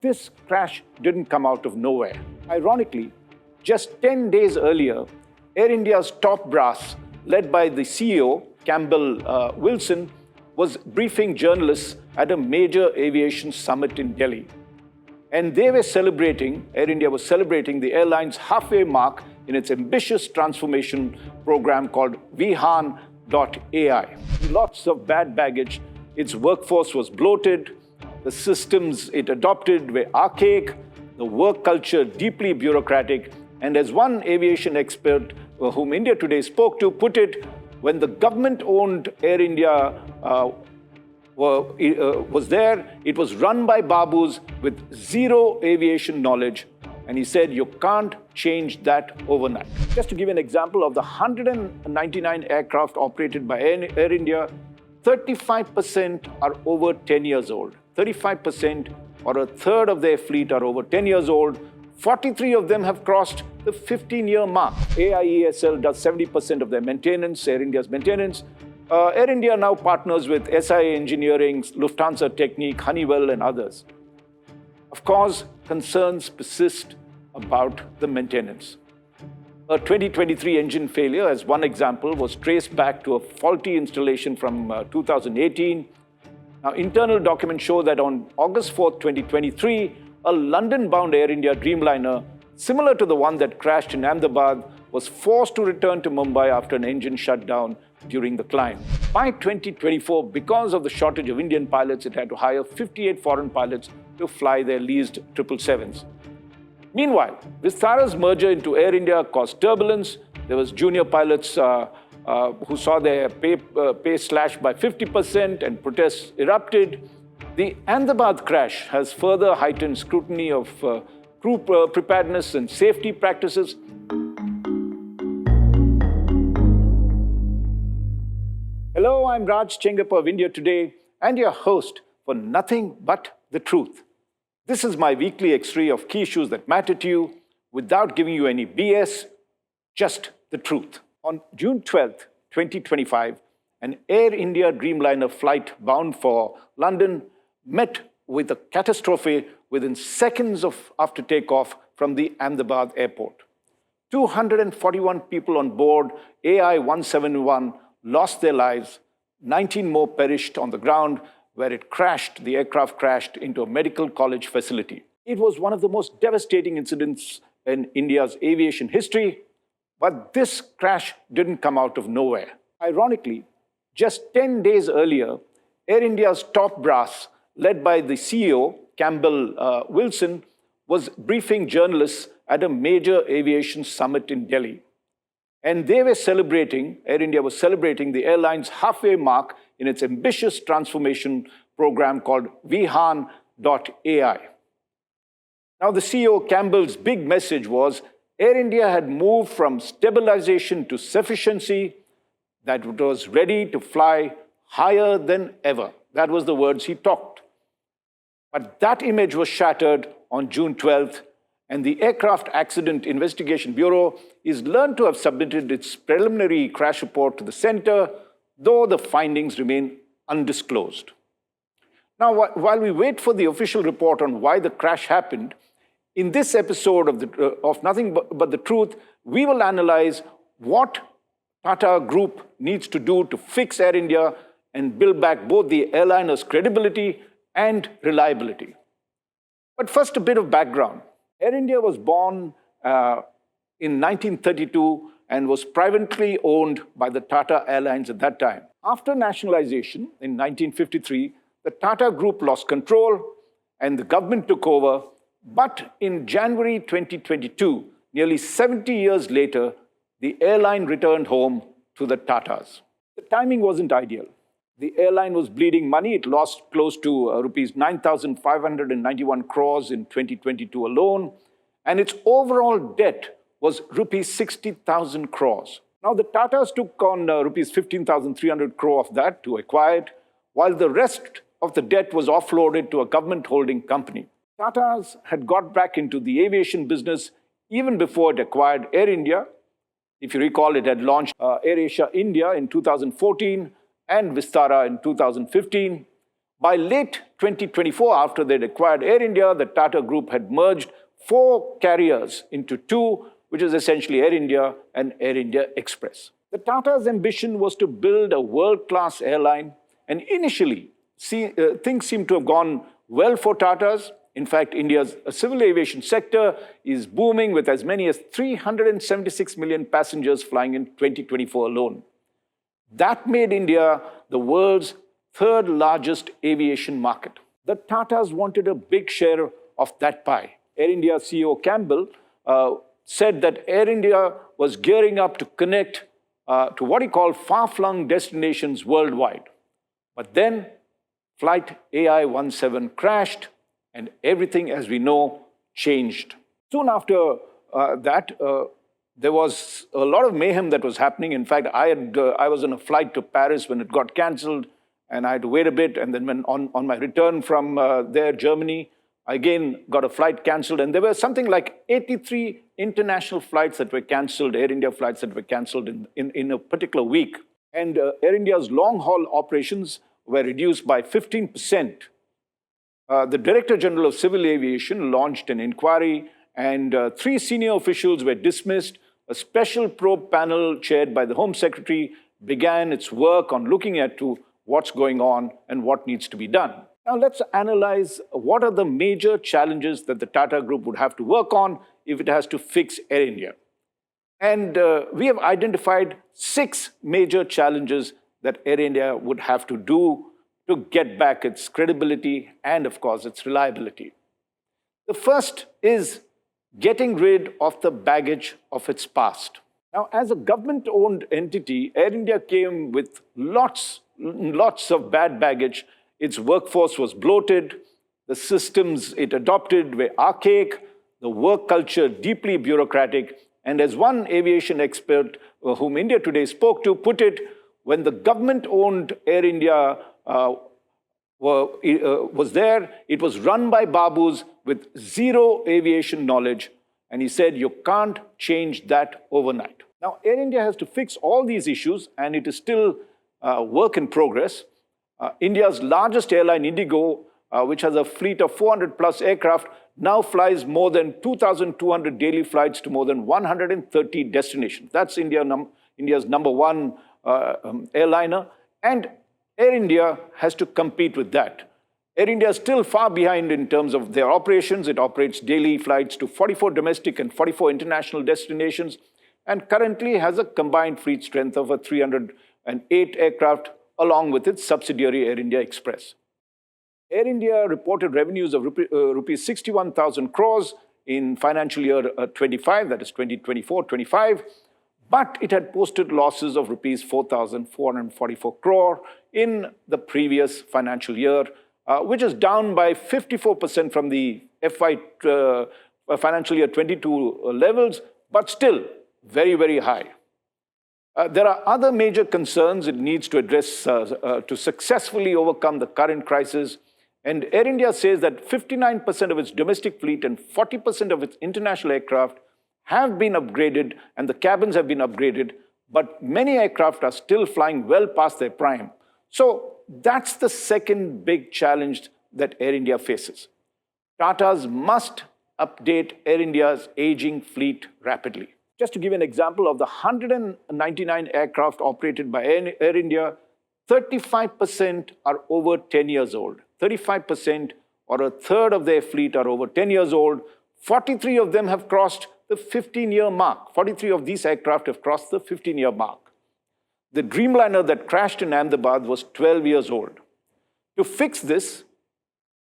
This crash didn't come out of nowhere. Ironically, just 10 days earlier, Air India's top brass, led by the CEO, Campbell Wilson, was briefing journalists at a major aviation summit in Delhi. And they were celebrating, Air India was celebrating the airline's halfway mark in its ambitious transformation program called Vihan.ai. Lots of bad baggage. Its workforce was bloated. The systems it adopted were archaic, the work culture deeply bureaucratic, and as one aviation expert whom India Today spoke to put it, when the government-owned Air India was there, it was run by babus with zero aviation knowledge, and he said you can't change that overnight. Just to give you an example, of the 199 aircraft operated by Air India, 35% are over 10 years old. 35%, or a third of their fleet, are over 10 years old. 43 of them have crossed the 15-year mark. AIESL does 70% of their maintenance, Air India's maintenance. Air India now partners with SIA Engineering, Lufthansa Technique, Honeywell, and others. Of course, concerns persist about the maintenance. A 2023 engine failure, as one example, was traced back to a faulty installation from 2018. Now, internal documents show that on August 4th, 2023, a London-bound Air India Dreamliner, similar to the one that crashed in Ahmedabad, was forced to return to Mumbai after an engine shut down during the climb. By 2024, because of the shortage of Indian pilots, it had to hire 58 foreign pilots to fly their leased 777s. Meanwhile, Vistara's merger into Air India caused turbulence. There was junior pilots who saw their pay slashed by 50%, and protests erupted. The Ahmedabad crash has further heightened scrutiny of crew preparedness and safety practices. Hello, I'm Raj Chengappa of India Today and your host for Nothing But the Truth. This is my weekly X-ray of key issues that matter to you without giving you any BS, just the truth. On June 12th, 2025, an Air India Dreamliner flight bound for London met with a catastrophe within seconds after takeoff from the Ahmedabad airport. 241 people on board AI-171 lost their lives. 19 more perished on the ground where the aircraft crashed into a medical college facility. It was one of the most devastating incidents in India's aviation history, but this crash didn't come out of nowhere. Ironically, just 10 days earlier, Air India's top brass, led by the CEO, Campbell Wilson, was briefing journalists at a major aviation summit in Delhi. And they were celebrating, Air India was celebrating the airline's halfway mark in its ambitious transformation program called Vihan.ai. Now, the CEO Campbell's big message was Air India had moved from stabilization to sufficiency, that it was ready to fly higher than ever. That was the words he talked. But that image was shattered on June 12th, and the Aircraft Accident Investigation Bureau is learned to have submitted its preliminary crash report to the center, though the findings remain undisclosed. Now, while we wait for the official report on why the crash happened, in this episode of Nothing But the Truth, we will analyze what Tata Group needs to do to fix Air India and build back both the airliner's credibility and reliability. But first, a bit of background. Air India was born in 1932 and was privately owned by the Tata Airlines at that time. After nationalization in 1953, the Tata Group lost control and the government took over. But in January 2022, nearly 70 years later, the airline returned home to the Tatas. The timing wasn't ideal. The airline was bleeding money. It lost close to rupees 9,591 crores in 2022 alone, and its overall debt was rupees 60,000 crores. Now, the Tatas took on rupees 15,300 crore of that to acquire it, while the rest of the debt was offloaded to a government holding company. Tatas had got back into the aviation business even before it acquired Air India. If you recall, it had launched AirAsia India in 2014 and Vistara in 2015. By late 2024, after they'd acquired Air India, the Tata Group had merged 4 carriers into 2, which is essentially Air India and Air India Express. The Tata's ambition was to build a world-class airline, and initially, things seem to have gone well for Tata's. In fact, India's civil aviation sector is booming with as many as 376 million passengers flying in 2024 alone. That made India the world's 3rd largest aviation market. The Tatas wanted a big share of that pie. Air India CEO Campbell said that Air India was gearing up to connect to what he called far-flung destinations worldwide. But then Flight AI-17 crashed, and everything, as we know, changed. Soon after that, there was a lot of mayhem that was happening. In fact, I was on a flight to Paris when it got cancelled, and I had to wait a bit. And then when on my return from there, Germany, I again got a flight cancelled. And there were something like 83 international flights that were cancelled, Air India flights that were cancelled in a particular week. And Air India's long-haul operations were reduced by 15%. The Director General of Civil Aviation launched an inquiry, and 3 senior officials were dismissed. A special probe panel chaired by the Home Secretary began its work on looking into what's going on and what needs to be done. Now let's analyze what are the major challenges that the Tata Group would have to work on if it has to fix Air India. And we have identified 6 major challenges that Air India would have to do to get back its credibility and, of course, its reliability. The first is getting rid of the baggage of its past. Now, as a government-owned entity, Air India came with lots of bad baggage. Its workforce was bloated, the systems it adopted were archaic, the work culture deeply bureaucratic, and as one aviation expert whom India Today spoke to put it, when the government-owned Air India was there, it was run by babus with zero aviation knowledge. And he said, you can't change that overnight. Now, Air India has to fix all these issues, and it is still work in progress. India's largest airline, Indigo, which has a fleet of 400+ aircraft, now flies more than 2,200 daily flights to more than 130 destinations. That's India's number 1 airliner. And Air India has to compete with that. Air India is still far behind in terms of their operations. It operates daily flights to 44 domestic and 44 international destinations, and currently has a combined fleet strength of 308 aircraft, along with its subsidiary Air India Express. Air India reported revenues of rupees 61,000 crores in financial year 25, that is 2024-25, but it had posted losses of rupees 4,444 crore in the previous financial year, which is down by 54% from the financial year 22 levels, but still very, very high. There are other major concerns it needs to address to successfully overcome the current crisis. And Air India says that 59% of its domestic fleet and 40% of its international aircraft have been upgraded, and the cabins have been upgraded, but many aircraft are still flying well past their prime. So that's the second big challenge that Air India faces. Tatas must update Air India's aging fleet rapidly. Just to give an example, of the 199 aircraft operated by Air India, 35% are over 10 years old. 35%, or a third of their fleet, are over 10 years old. 43 of them have crossed the 15-year mark. 43 of these aircraft have crossed the 15-year mark. The Dreamliner that crashed in Ahmedabad was 12 years old. To fix this,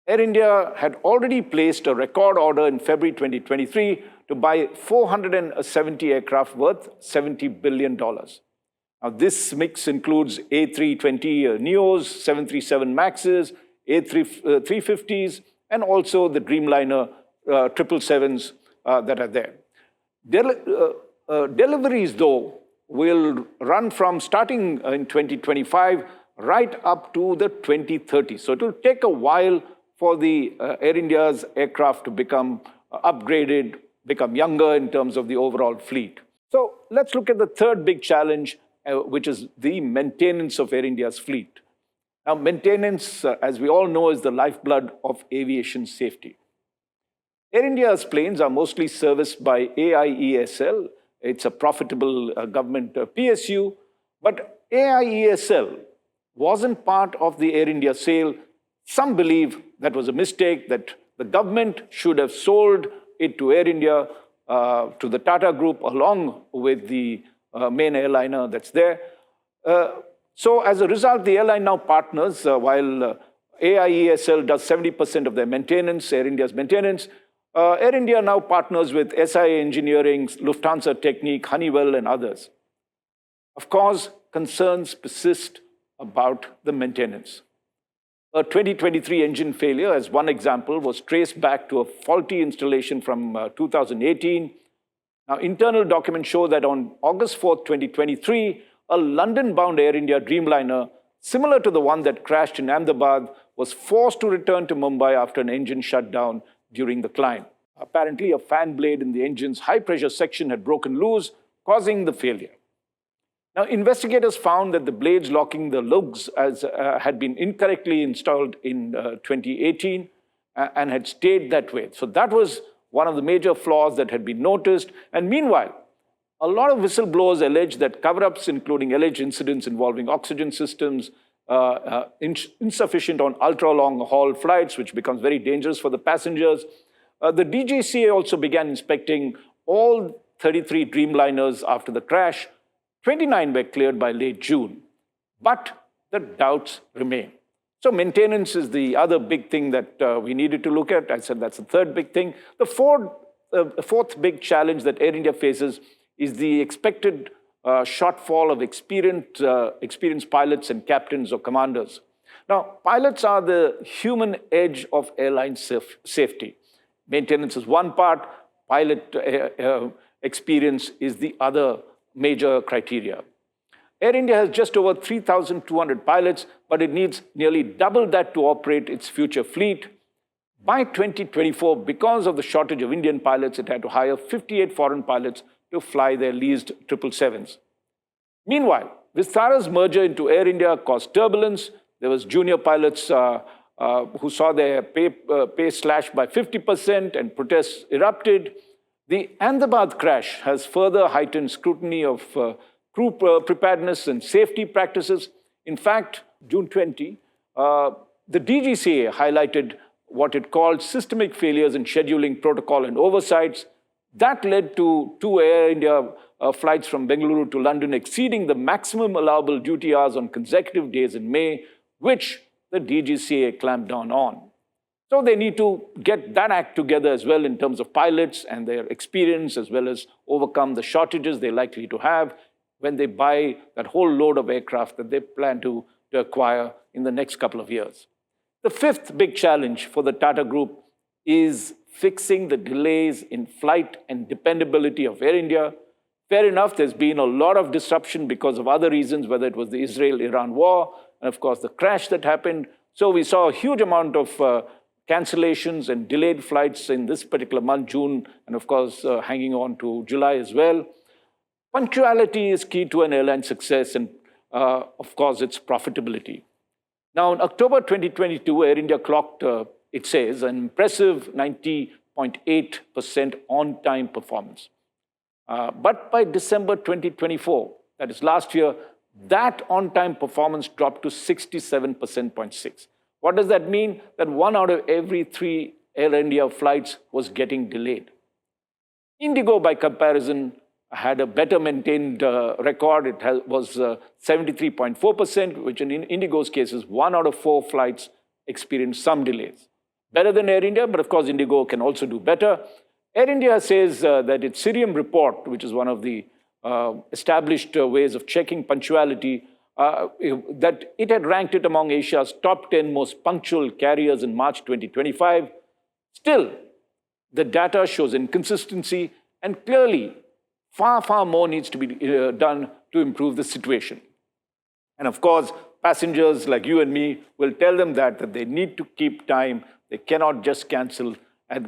Air India had already placed a record order in February 2023 to buy 470 aircraft worth $70 billion. Now, this mix includes A320 Neos, 737 Maxes, A350s, and also the Dreamliner 777s that are there. Deliveries, though, will run from starting in 2025 right up to the 2030s. So it will take a while for the Air India's aircraft to become upgraded, become younger in terms of the overall fleet. So let's look at the third big challenge, which is the maintenance of Air India's fleet. Now, maintenance, as we all know, is the lifeblood of aviation safety. Air India's planes are mostly serviced by AIESL. It's a profitable government PSU, but AIESL wasn't part of the Air India sale. Some believe that was a mistake, that the government should have sold it to Air India, to the Tata Group, along with the main airliner that's there. So as a result, the airline now partners, while AIESL does 70% of their maintenance, Air India's maintenance, Air India now partners with SIA Engineering, Lufthansa Technik, Honeywell, and others. Of course, concerns persist about the maintenance. A 2023 engine failure, as one example, was traced back to a faulty installation from 2018. Now, internal documents show that on August 4th, 2023, a London-bound Air India Dreamliner, similar to the one that crashed in Ahmedabad, was forced to return to Mumbai after an engine shut down during the climb. Apparently, a fan blade in the engine's high-pressure section had broken loose, causing the failure. Now, investigators found that the blades locking the lugs had been incorrectly installed in 2018 and had stayed that way. So that was one of the major flaws that had been noticed. And meanwhile, a lot of whistleblowers allege that cover-ups, including alleged incidents involving oxygen systems, insufficient on ultra-long haul flights, which becomes very dangerous for the passengers. The DGCA also began inspecting all 33 Dreamliners after the crash. 29 were cleared by late June, but the doubts remain. So maintenance is the other big thing that we needed to look at. I said that's the third big thing. The fourth big challenge that Air India faces is the expected shortfall of experienced pilots and captains or commanders. Now, pilots are the human edge of airline safety. Maintenance is one part, pilot experience is the other major criteria. Air India has just over 3,200 pilots, but it needs nearly double that to operate its future fleet. By 2024, because of the shortage of Indian pilots, it had to hire 58 foreign pilots to fly their leased 777s. Meanwhile, Vistara's merger into Air India caused turbulence. There was junior pilots who saw their pay slashed by 50%, and protests erupted. The Ahmedabad crash has further heightened scrutiny of crew preparedness and safety practices. In fact, June 20, the DGCA highlighted what it called systemic failures in scheduling protocol and oversights. That led to 2 Air India flights from Bengaluru to London exceeding the maximum allowable duty hours on consecutive days in May, which the DGCA clamped down on. So they need to get that act together as well in terms of pilots and their experience, as well as overcome the shortages they're likely to have when they buy that whole load of aircraft that they plan to acquire in the next couple of years. The fifth big challenge for the Tata Group is fixing the delays in flight and dependability of Air India. Fair enough, there's been a lot of disruption because of other reasons, whether it was the Israel-Iran war, and of course the crash that happened. So we saw a huge amount of cancellations and delayed flights in this particular month, June, and of course hanging on to July as well. Punctuality is key to an airline success, and of course its profitability. Now in October 2022, Air India clocked, it says, an impressive 90.8% on-time performance. But by December 2024, that is last year, that on-time performance dropped to 67.6%. What does that mean? That 1 out of every 3 Air India flights was getting delayed. Indigo, by comparison, had a better maintained record. It was 73.4%, which in Indigo's case is 1 out of 4 flights experienced some delays. Better than Air India, but of course Indigo can also do better. Air India says that its Cirium report, which is one of the established ways of checking punctuality, that it had ranked it among Asia's top 10 most punctual carriers in March 2025. Still, the data shows inconsistency, and clearly far, far more needs to be done to improve the situation. And of course, passengers like you and me will tell them that they need to keep time. They cannot just cancel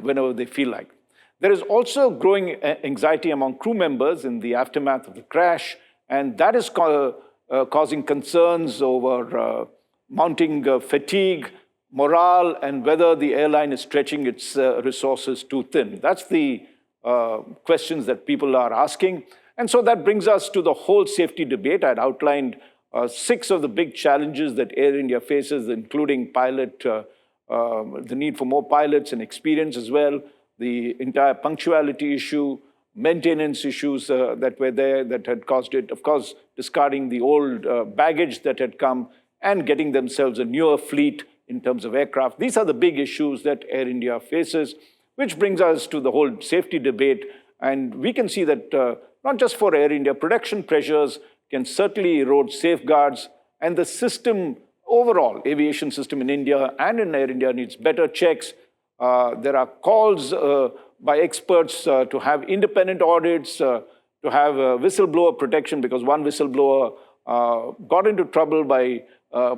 whenever they feel like. There is also growing anxiety among crew members in the aftermath of the crash, and that is causing concerns over mounting fatigue, morale, and whether the airline is stretching its resources too thin. That's the questions that people are asking. And so that brings us to the whole safety debate. I'd outlined 6 of the big challenges that Air India faces, including the need for more pilots and experience as well, the entire punctuality issue, maintenance issues that were there that had caused it, of course, discarding the old baggage that had come and getting themselves a newer fleet in terms of aircraft. These are the big issues that Air India faces, which brings us to the whole safety debate. And we can see that not just for Air India, production pressures can certainly erode safeguards, and the system, overall, aviation system in India and in Air India needs better checks. There are calls by experts to have independent audits, to have whistleblower protection, because one whistleblower got into trouble by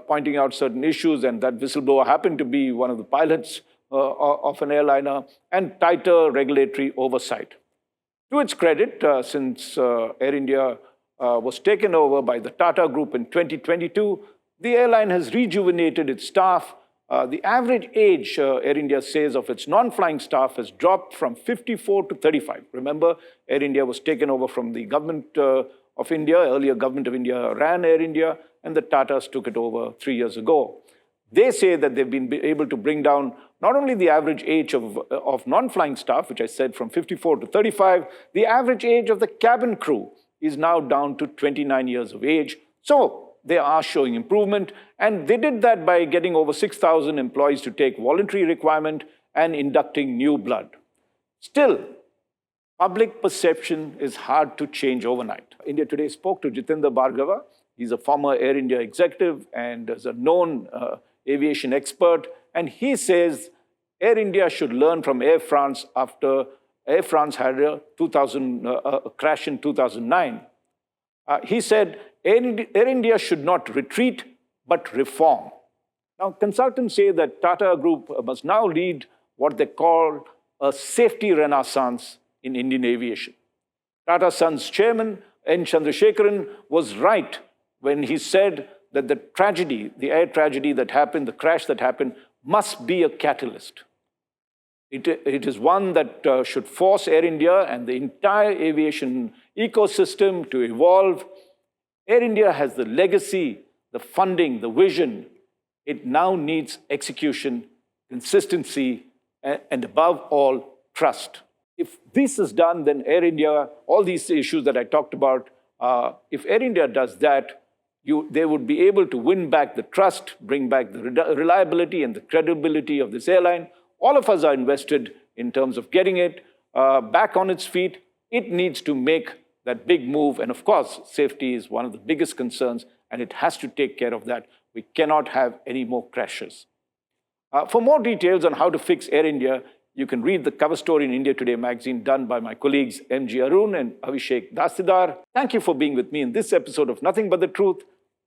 pointing out certain issues, and that whistleblower happened to be one of the pilots of an airliner, and tighter regulatory oversight. To its credit, since Air India was taken over by the Tata Group in 2022, the airline has rejuvenated its staff. The average age, Air India says, of its non-flying staff has dropped from 54 to 35. Remember, Air India was taken over from the government of India. Earlier, government of India ran Air India, and the Tatas took it over 3 years ago. They say that they've been able to bring down not only the average age of non-flying staff, which I said from 54 to 35, the average age of the cabin crew is now down to 29 years of age. So they are showing improvement, and they did that by getting over 6,000 employees to take voluntary requirement and inducting new blood. Still, public perception is hard to change overnight. India Today spoke to Jitendra Bhargava. He's a former Air India executive and is a known aviation expert, and he says Air India should learn from Air France after Air France had a crash in 2009. He said Air India should not retreat, but reform. Now, consultants say that Tata Group must now lead what they call a safety renaissance in Indian aviation. Tata Sons chairman N. Chandrasekaran was right when he said that the tragedy, the air tragedy that happened, the crash that happened, must be a catalyst. It is one that should force Air India and the entire aviation ecosystem to evolve. Air India has the legacy, the funding, the vision. It now needs execution, consistency, and above all, trust. If this is done, then Air India, all these issues that I talked about, if Air India does that, they would be able to win back the trust, bring back the reliability and the credibility of this airline. All of us are invested in terms of getting it back on its feet. It needs to make that big move. And of course, safety is one of the biggest concerns, and it has to take care of that. We cannot have any more crashes. For more details on how to fix Air India, you can read the cover story in India Today magazine done by my colleagues M.G. Arun and Abhishek Dastidar. Thank you for being with me in this episode of Nothing But the Truth.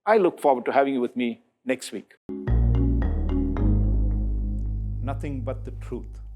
I look forward to having you with me next week. Nothing but the truth.